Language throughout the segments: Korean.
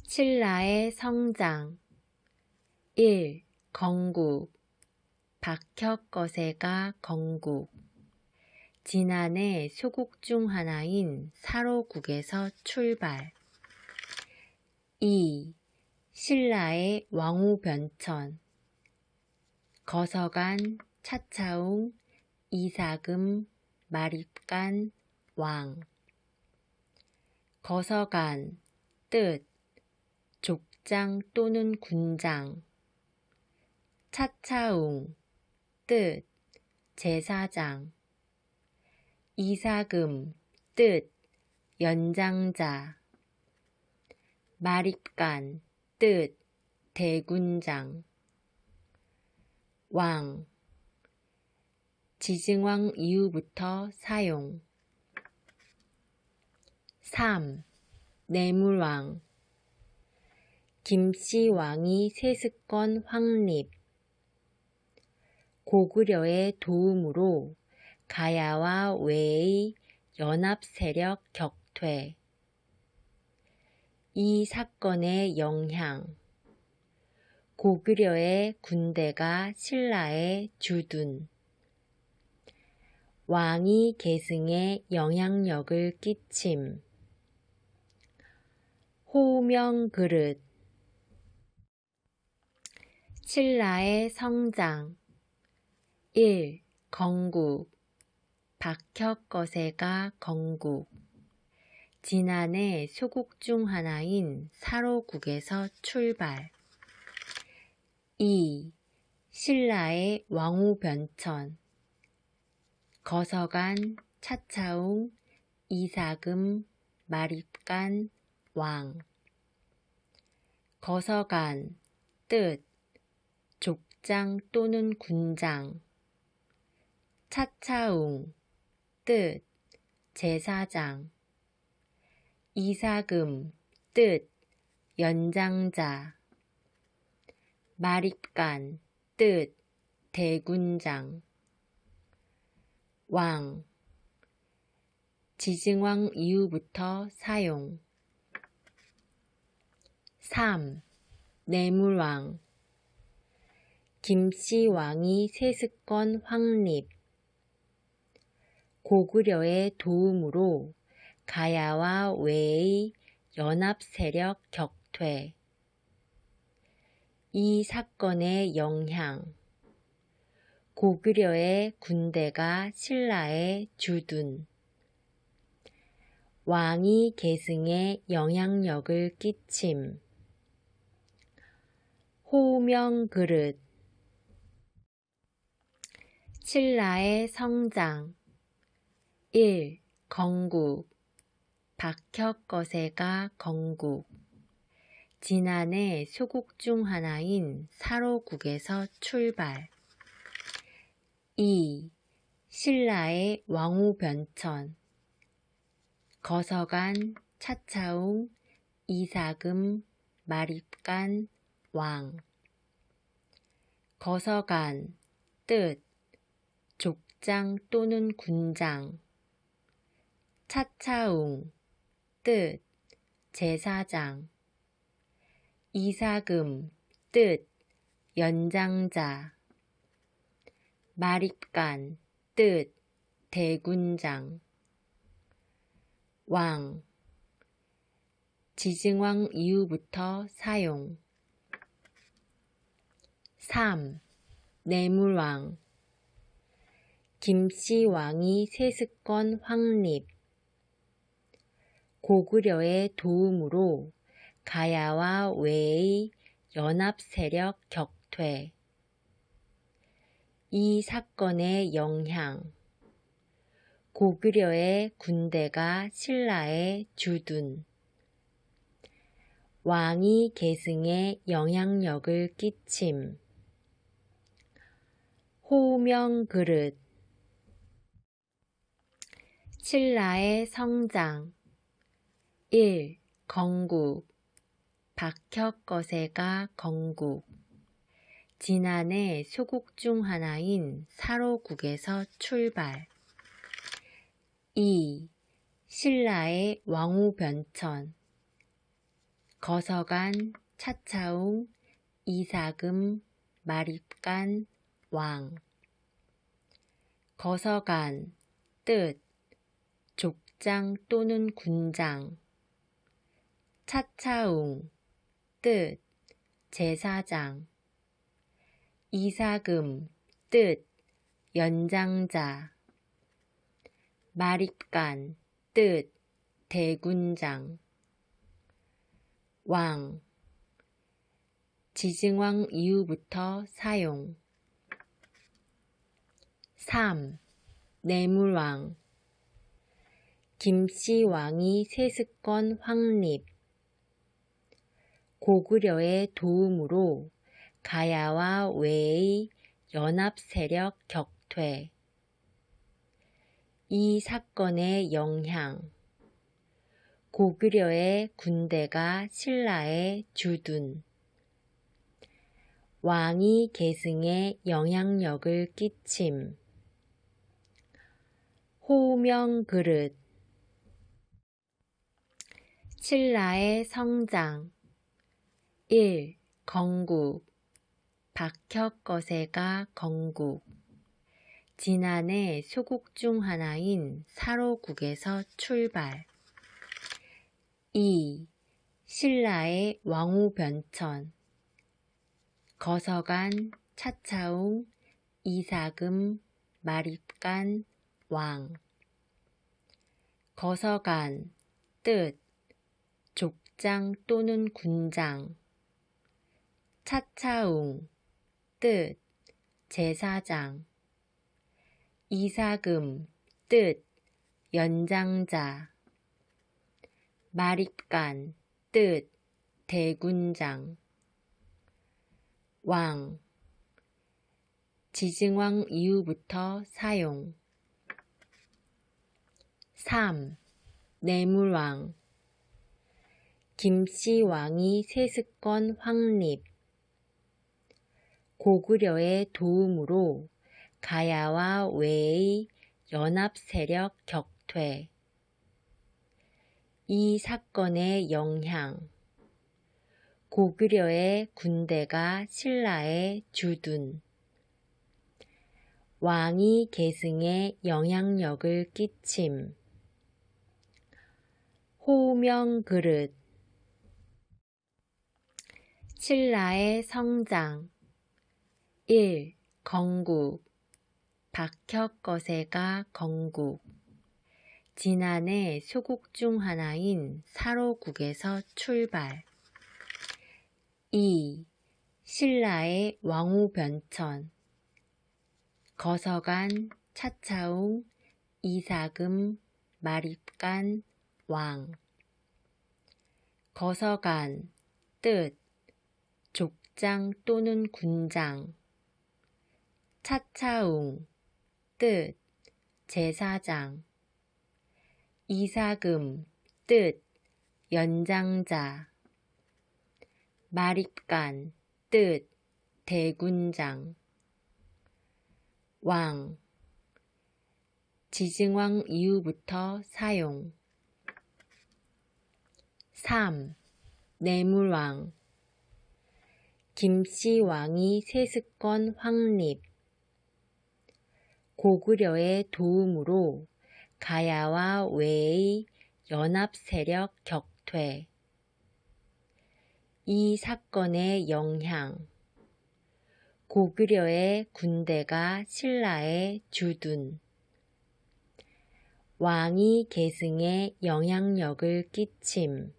신라의 성장 1. 건국 박혁거세가 건국 진안의 소국 중 하나인 사로국에서 출발 2. 신라의 왕후변천 거서간, 차차웅, 이사금, 마립간, 왕 거서간, 뜻 족장 또는 군장 차차웅, 뜻 제사장 이사금, 뜻 연장자 마립간, 뜻 대군장 왕 지증왕 이후부터 사용 3. 내물왕 김씨왕이 세습권 확립 고구려의 도움으로 가야와 외의 연합세력 격퇴 이 사건의 영향 고구려의 군대가 신라에 주둔 왕이 계승에 영향력을 끼침 호명그릇 신라의 성장 1. 건국 박혁거세가 건국 진안의 소국 중 하나인 사로국에서 출발 2. 신라의 왕후변천 거서간, 차차웅, 이사금, 마립간, 왕 거서간, 뜻 족장 또는 군장 차차웅, 뜻 제사장 이사금, 뜻 연장자 마립간, 뜻 대군장 왕 지증왕 이후부터 사용 3. 내물왕 김씨왕이 세습권 확립 고구려의 도움으로 가야와 외의 연합세력 격퇴 이 사건의 영향 고구려의 군대가 신라에 주둔 왕이 계승에 영향력을 끼침 호명그릇 신라의 성장 1. 건국 박혁거세가 건국 진안의 소국 중 하나인 사로국에서 출발 2. 신라의 왕후변천 거서간, 차차웅, 이사금, 마립간, 왕 거서간, 뜻 족장 또는 군장 차차웅, 뜻 제사장 이사금, 뜻 연장자 마립간, 뜻 대군장 왕 지증왕 이후부터 사용 3. 내물왕 김씨왕이 세습권 확립 고구려의 도움으로 가야와 외의 연합세력 격퇴 이 사건의 영향 고구려의 군대가 신라에 주둔 왕이 계승에 영향력을 끼침 호명그릇 신라의 성장 1. 건국 박혁거세가 건국 진안의 소국 중 하나인 사로국에서 출발 2. 신라의 왕후변천 거서간, 차차웅, 이사금, 마립간, 왕. 거서간, 뜻, 족장 또는 군장. 차차웅, 뜻, 제사장. 이사금, 뜻, 연장자. 마립간, 뜻, 대군장. 왕, 지증왕 이후부터 사용. 3. 내물왕. 김씨왕이 세습권 확립. 고구려의 도움으로 가야와 외의 연합세력 격퇴. 이 사건의 영향. 고구려의 군대가 신라에 주둔. 왕이 계승에 영향력을 끼침. 호명그릇. 신라의 성장. 1. 건국. 박혁거세가 건국. 진안의 소국 중 하나인 사로국에서 출발. 2. 신라의 왕후변천. 거서간, 차차웅, 이사금, 마립간, 왕. 거서간, 뜻, 족장 또는 군장. 차차웅, 뜻, 제사장. 이사금, 뜻, 연장자. 마립간, 뜻, 대군장. 왕, 지증왕 이후부터 사용. 3. 내물왕. 김씨왕이 세습권 확립. 고구려의 도움으로 가야와 외의 연합세력 격퇴. 이 사건의 영향. 고구려의 군대가 신라에 주둔. 왕이 계승에 영향력을 끼침. 호명그릇. 신라의 성장. 1. 건국. 박혁거세가 건국. 진안의 소국 중 하나인 사로국에서 출발. 2. 신라의 왕후변천. 거서간, 차차웅, 이사금, 마립간, 왕. 거서간, 뜻, 족장 또는 군장. 차차웅, 뜻, 제사장. 이사금, 뜻, 연장자. 마립간, 뜻, 대군장. 왕, 지증왕 이후부터 사용. 3. 내물왕. 김씨왕이 세습권 확립. 고구려의 도움으로 가야와 외의 연합세력 격퇴. 이 사건의 영향. 고구려의 군대가 신라에 주둔. 왕이 계승에 영향력을 끼침.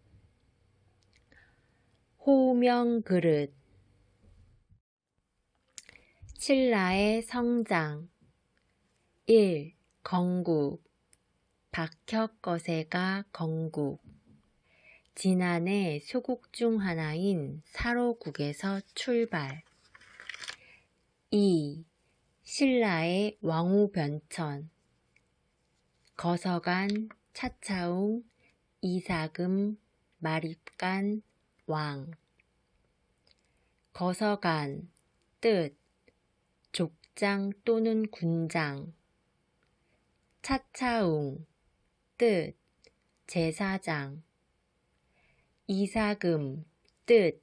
호명그릇. 신라의 성장. 1. 건국. 박혁거세가 건국. 진안의 소국 중 하나인 사로국에서 출발. 2. 신라의 왕후변천. 거서간, 차차웅, 이사금, 마립간, 왕. 거서간, 뜻, 족장 또는 군장. 차차웅, 뜻, 제사장. 이사금, 뜻,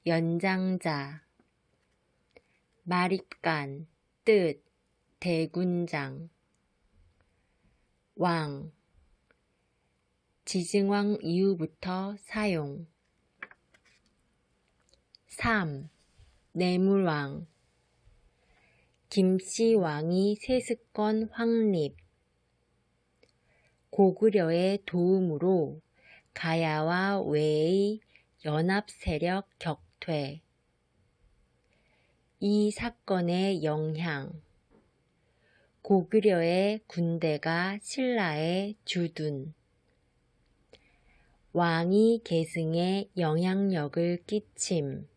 연장자. 마립간, 뜻, 대군장. 왕, 지증왕 이후부터 사용. 3. 내물왕, 김씨왕이 세습권 확립. 고구려의 도움으로 가야와 외의 연합세력 격퇴. 이 사건의 영향. 고구려의 군대가 신라에 주둔. 왕이 계승에 영향력을 끼침.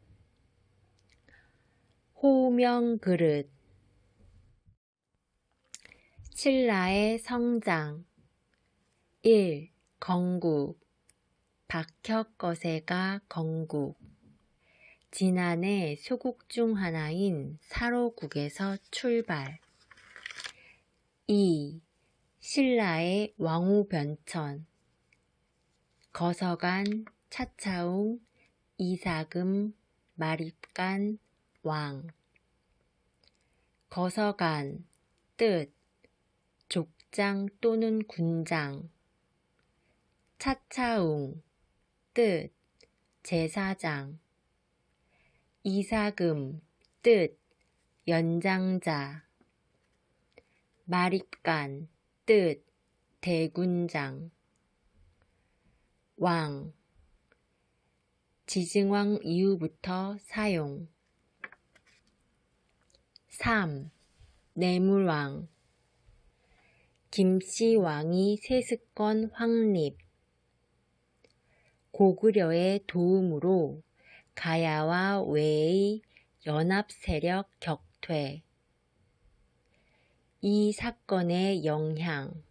호명그릇. 신라의 성장. 1. 건국. 박혁거세가 건국. 진안의 소국 중 하나인 사로국에서 출발. 2. 신라의 왕후변천. 거서간, 차차웅, 이사금, 마립간, 왕. 거서간, 뜻, 족장 또는 군장. 차차웅, 뜻, 제사장. 이사금, 뜻, 연장자. 마립간, 뜻, 대군장. 왕, 지증왕 이후부터 사용. 3. 내물왕, 김씨왕이 세습권 확립. 고구려의 도움으로 가야와 외의 연합세력 격퇴. 이 사건의 영향.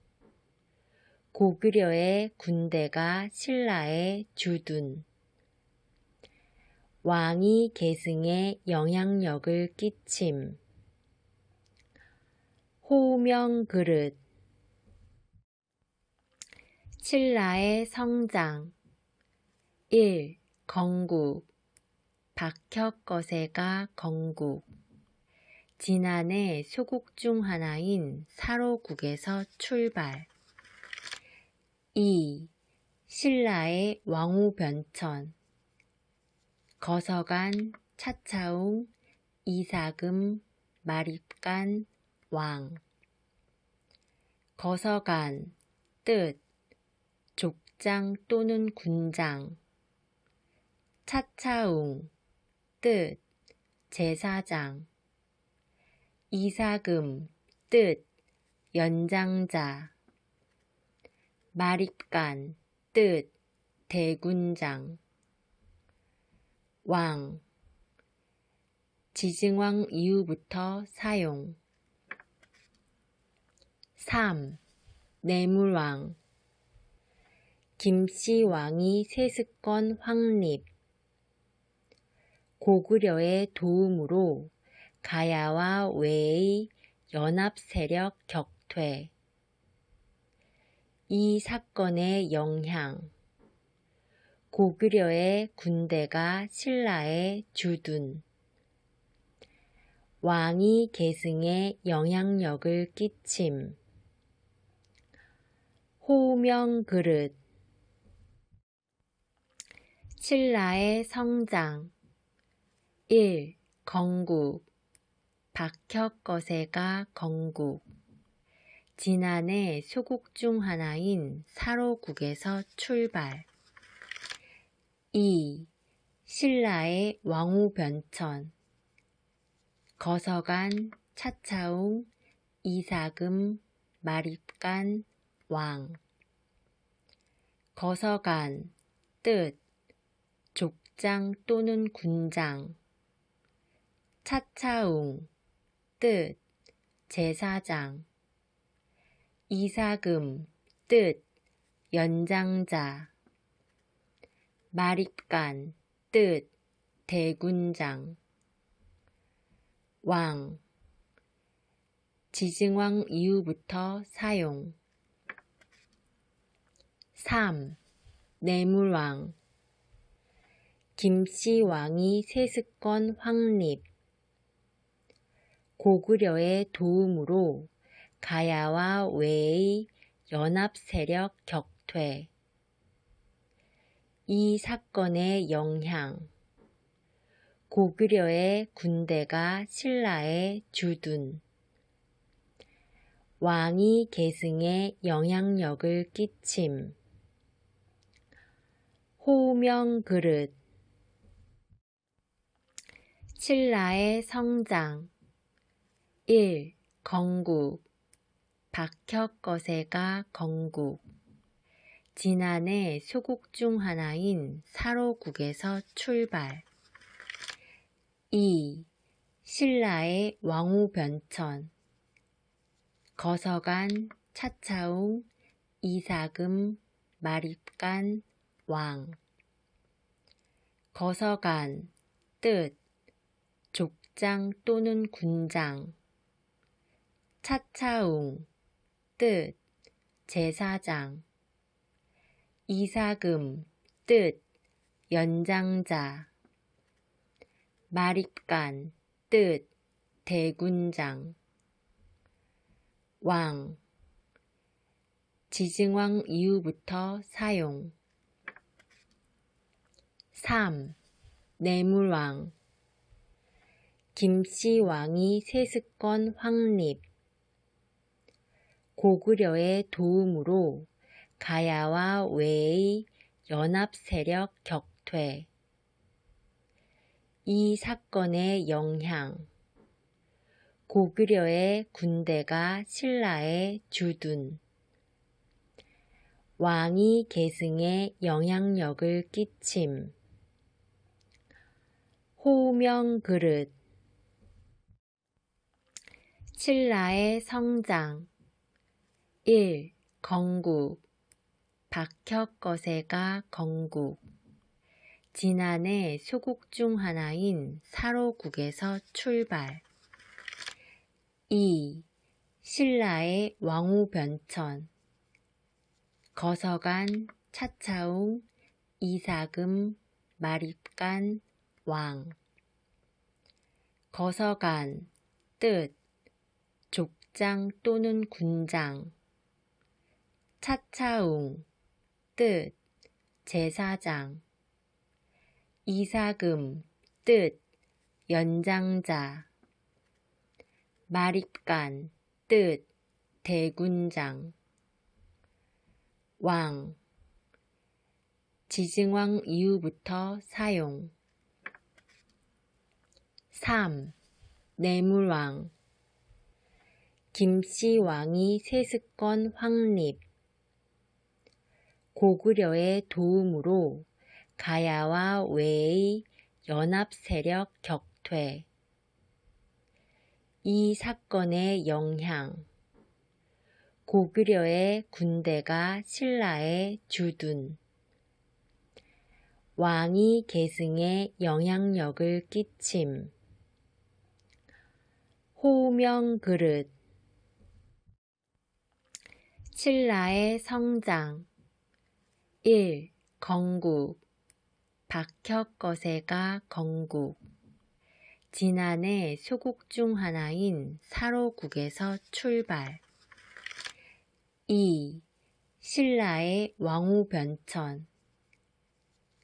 고구려의 군대가 신라에 주둔. 왕이 계승에 영향력을 끼침. 호명그릇. 신라의 성장. 1. 건국. 박혁거세가 건국. 진안의 소국 중 하나인 사로국에서 출발. 2. 신라의 왕후변천. 거서간, 차차웅, 이사금, 마립간, 왕. 거서간, 뜻, 족장 또는 군장. 차차웅, 뜻, 제사장. 이사금, 뜻, 연장자. 마립간, 뜻, 대군장. 왕, 지증왕 이후부터 사용. 3. 내물왕, 김씨왕이 세습권 확립. 고구려의 도움으로 가야와 외의 연합세력 격퇴. 이 사건의 영향. 고구려의 군대가 신라에 주둔. 왕이 계승에 영향력을 끼침. 호명그릇. 신라의 성장. 1. 건국. 박혁거세가 건국. 진안의 소국 중 하나인 사로국에서 출발. 2. 신라의 왕후변천. 거서간, 차차웅, 이사금, 마립간, 왕. 거서간, 뜻, 족장 또는 군장. 차차웅, 뜻, 제사장. 이사금, 뜻, 연장자. 마립간, 뜻, 대군장. 왕, 지증왕 이후부터 사용. 3. 내물왕, 김씨왕이 세습권 확립, 고구려의 도움으로 가야와 외의 연합세력 격퇴. 이 사건의 영향, 고구려의 군대가 신라에 주둔, 왕이 계승에 영향력을 끼침, 호명 그릇, 신라의 성장. 1. 건국. 박혁거세가 건국. 진안의 소국 중 하나인 사로국에서 출발. 2. 신라의 왕후변천. 거서간, 차차웅, 이사금, 마립간, 왕. 거서간, 뜻, 족장 또는 군장. 차차웅, 뜻, 제사장. 이사금, 뜻, 연장자. 마립간, 뜻, 대군장. 왕, 지증왕 이후부터 사용. 3. 내물왕. 김씨왕이 세습권 확립, 고구려의 도움으로 가야와 외의 연합세력 격퇴. 이 사건의 영향, 고구려의 군대가 신라에 주둔, 왕이 계승에 영향력을 끼침, 호명 그릇. 신라의 성장. 1. 건국. 박혁거세가 건국. 진안의 소국 중 하나인 사로국에서 출발. 2. 신라의 왕후변천. 거서간, 차차웅, 이사금, 마립간, 왕. 거서간, 뜻, 족장 또는 군장. 차차웅, 뜻, 제사장. 이사금, 뜻, 연장자. 마립간, 뜻, 대군장. 왕, 지증왕 이후부터 사용. 3. 내물왕. 김씨왕이 세습권 확립, 고구려의 도움으로 가야와 외의 연합세력 격퇴. 이 사건의 영향, 고구려의 군대가 신라에 주둔, 왕이 계승에 영향력을 끼침, 호명 그릇. 신라의 성장. 1. 건국. 박혁거세가 건국. 진안의 소국 중 하나인 사로국에서 출발. 2. 신라의 왕후변천.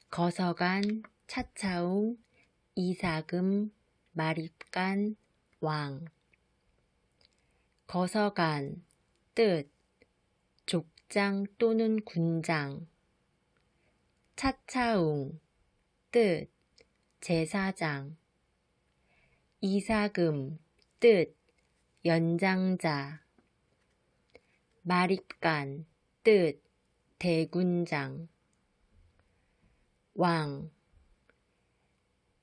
거서간, 차차웅, 이사금, 마립간, 왕. 거서간, 뜻, 족장 또는 군장. 차차웅, 뜻, 제사장. 이사금, 뜻, 연장자. 마립간, 뜻, 대군장. 왕,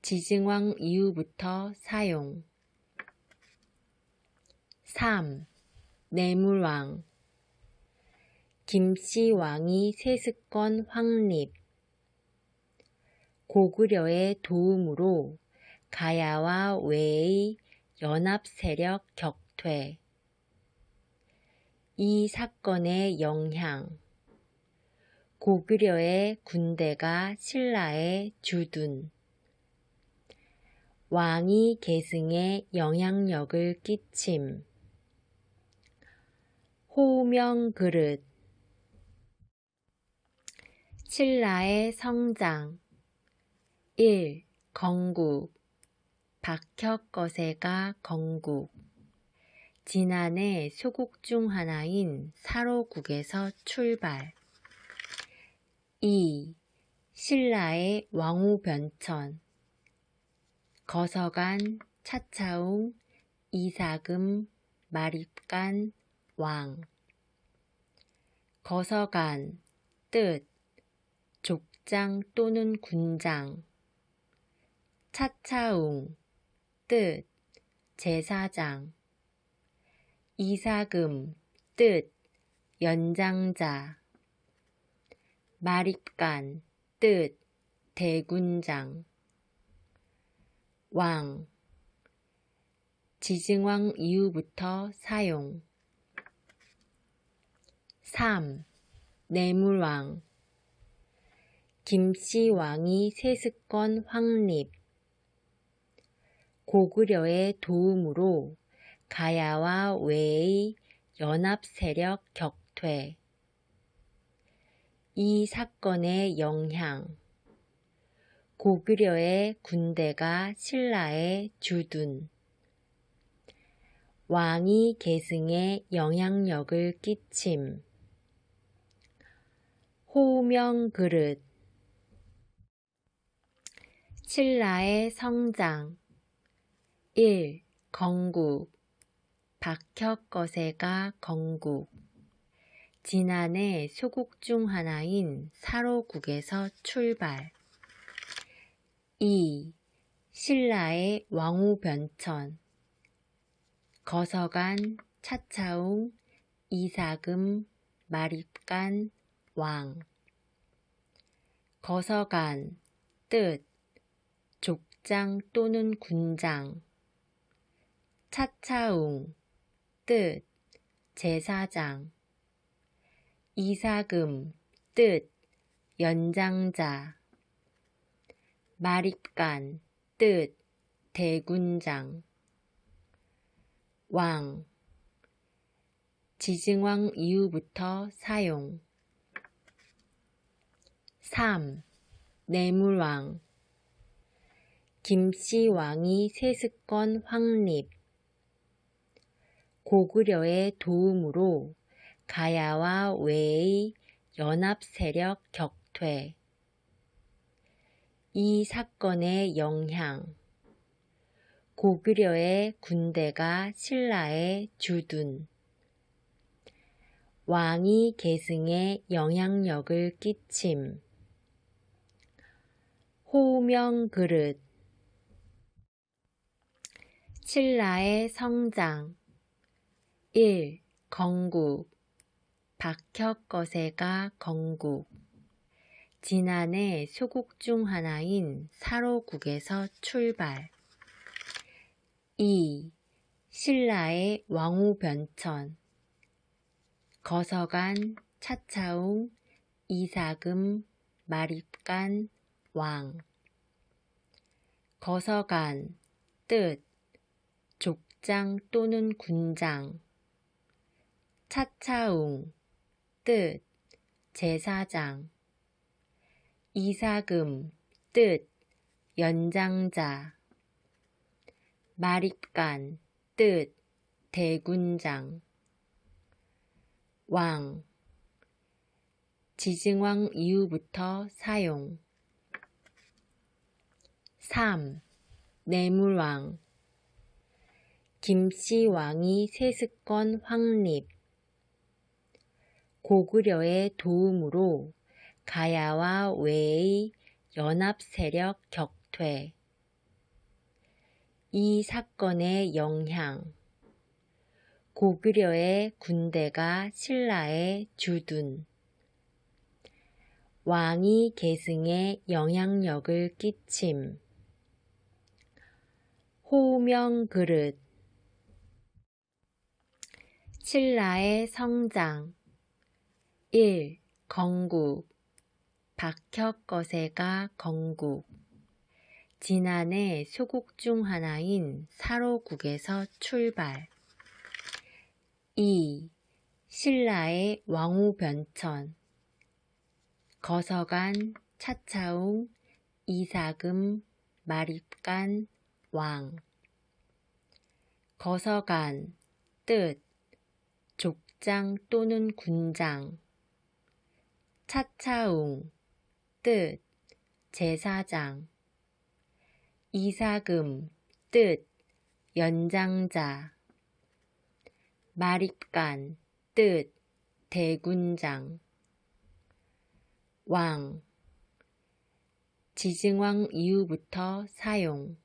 지증왕 이후부터 사용. 3. 내물왕. 김씨왕이 세습권 확립, 고구려의 도움으로 가야와 외의 연합세력 격퇴. 이 사건의 영향, 고구려의 군대가 신라에 주둔, 왕이 계승에 영향력을 끼침. 호명그릇. 신라의 성장. 1. 건국. 박혁거세가 건국. 진안의 소국 중 하나인 사로국에서 출발. 2. 신라의 왕후변천. 거서간, 차차웅, 이사금, 마립간, 왕. 거서간, 뜻, 족장 또는 군장. 차차웅, 뜻, 제사장. 이사금, 뜻, 연장자. 마립간, 뜻, 대군장. 왕, 지증왕 이후부터 사용. 3. 내물왕. 김씨왕이 세습권 확립. 고구려의 도움으로 가야와 외의 연합세력 격퇴. 이 사건의 영향. 고구려의 군대가 신라에 주둔. 왕이 계승에 영향력을 끼침. 호명그릇. 신라의 성장. 1. 건국. 박혁거세가 건국. 진안의 소국 중 하나인 사로국에서 출발. 2. 신라의 왕후변천. 거서간, 차차웅, 이사금, 마립간, 왕. 거서간, 뜻, 족장 또는 군장. 차차웅, 뜻, 제사장. 이사금, 뜻, 연장자. 마립간, 뜻, 대군장. 왕, 지증왕 이후부터 사용. 3. 내물왕. 김씨왕이 세습권 확립. 고구려의 도움으로 가야와 외의 연합세력 격퇴. 이 사건의 영향. 고구려의 군대가 신라에 주둔. 왕이 계승에 영향력을 끼침. 호명그릇. 신라의 성장. 1. 건국. 박혁거세가 건국. 진안의 소국 중 하나인 사로국에서 출발. 2. 신라의 왕후변천. 거서간, 차차웅, 이사금, 마립간, 왕. 거서간, 뜻, 족장 또는 군장. 차차웅, 뜻, 제사장. 이사금, 뜻, 연장자. 마립간, 뜻, 대군장. 왕, 지증왕 이후부터 사용. 3. 내물왕. 김씨왕이 세습권 확립. 고구려의 도움으로 가야와 외의 연합세력 격퇴. 이 사건의 영향. 고구려의 군대가 신라에 주둔. 왕이 계승에 영향력을 끼침. 호명그릇. 신라의 성장. 1. 건국. 박혁거세가 건국. 진안의 소곡 중 하나인 사로국에서 출발. 2. 신라의 왕후변천. 거서간, 차차웅, 이사금, 마립간, 왕. 거서간, 뜻, 족장 또는 군장. 차차웅, 뜻, 제사장. 이사금, 뜻, 연장자. 마립간, 뜻, 대군장. 왕, 지증왕 이후부터 사용.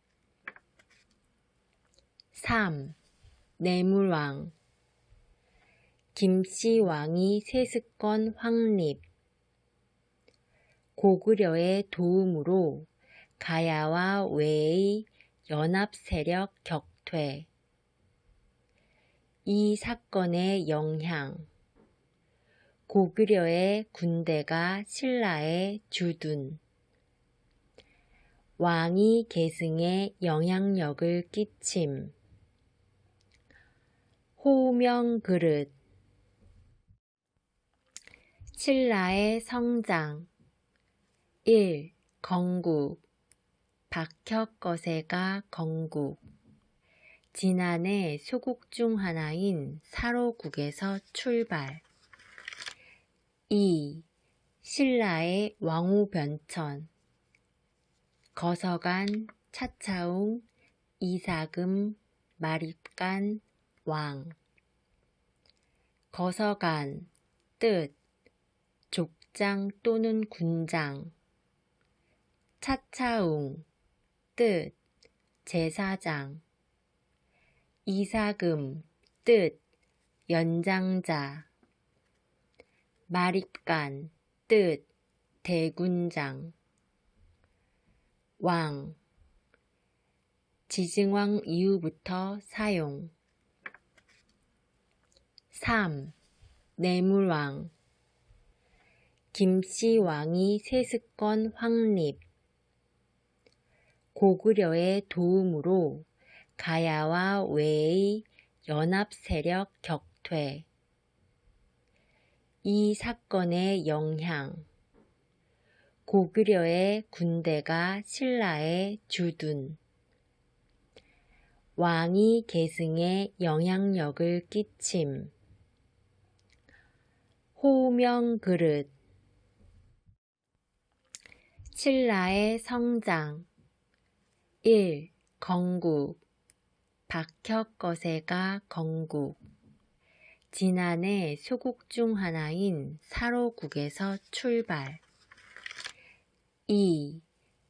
3. 내물왕. 김씨왕이 세습권 확립. 고구려의 도움으로 가야와 외의 연합세력 격퇴. 이 사건의 영향. 고구려의 군대가 신라에 주둔. 왕이 계승에 영향력을 끼침. 호명 그릇. 신라의 성장. 1. 건국. 박혁거세가 건국. 진안의 소국 중 하나인 사로국에서 출발. 2. 신라의 왕후변천. 거서간, 차차웅, 이사금, 마립간, 왕. 거서간, 뜻, 족장 또는 군장. 차차웅, 뜻, 제사장. 이사금, 뜻, 연장자. 마립간, 뜻, 대군장. 왕, 지증왕 이후부터 사용. 3. 내물왕. 김씨왕이 세습권 확립. 고구려의 도움으로 가야와 외의 연합세력 격퇴. 이 사건의 영향. 고구려의 군대가 신라에 주둔. 왕이 계승에 영향력을 끼침. 호명 그릇. 신라의 성장. 1. 건국. 박혁거세가 건국. 진안의 소국 중 하나인 사로국에서 출발. 2.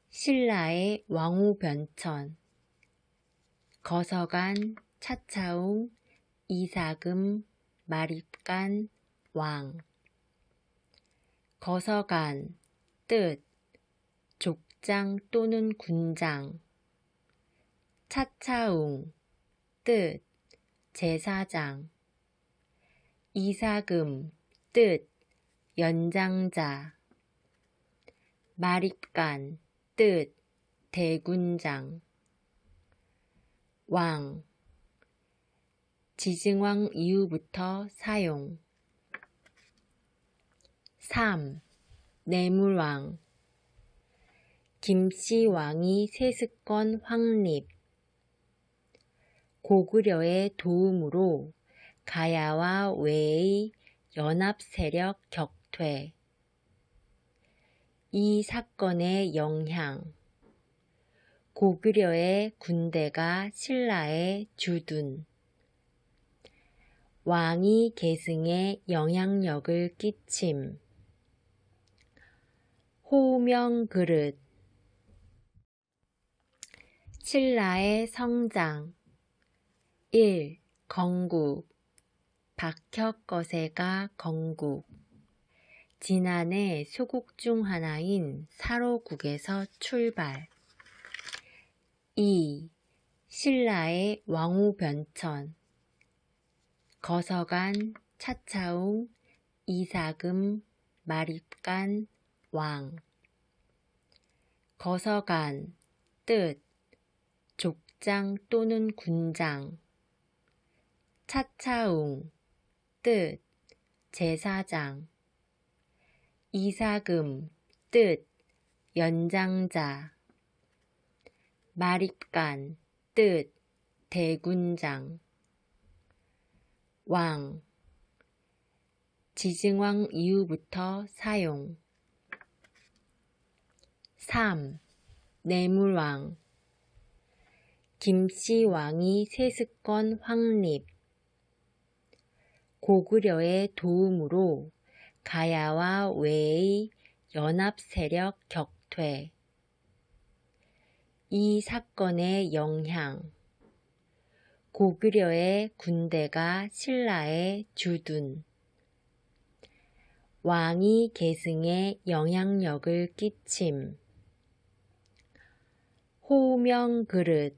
신라의 왕후변천. 거서간, 차차웅, 이사금, 마립간, 왕. 거서간, 뜻, 족장 또는 군장. 차차웅, 뜻, 제사장. 이사금, 뜻, 연장자. 마립간, 뜻, 대군장. 왕, 지증왕 이후부터 사용. 3. 내물왕. 김씨왕이 세습권 확립. 고구려의 도움으로 가야와 외의 연합세력 격퇴. 이 사건의 영향. 고구려의 군대가 신라에 주둔. 왕이 계승에 영향력을 끼침. 호명 그릇. 신라의 성장. 1. 건국. 박혁거세가 건국. 진안의 소국 중 하나인 사로국에서 출발. 2. 신라의 왕후변천. 거서간, 차차웅, 이사금, 마립간, 왕. 거서간, 뜻, 족장 또는 군장. 차차웅, 뜻, 제사장. 이사금, 뜻, 연장자. 마립간, 뜻, 대군장. 왕, 지증왕 이후부터 사용. 3. 내물왕. 김씨왕이 세습권 확립. 고구려의 도움으로 가야와 외의 연합세력 격퇴. 이 사건의 영향. 고구려의 군대가 신라에 주둔. 왕이 계승에 영향력을 끼침. 호명그릇.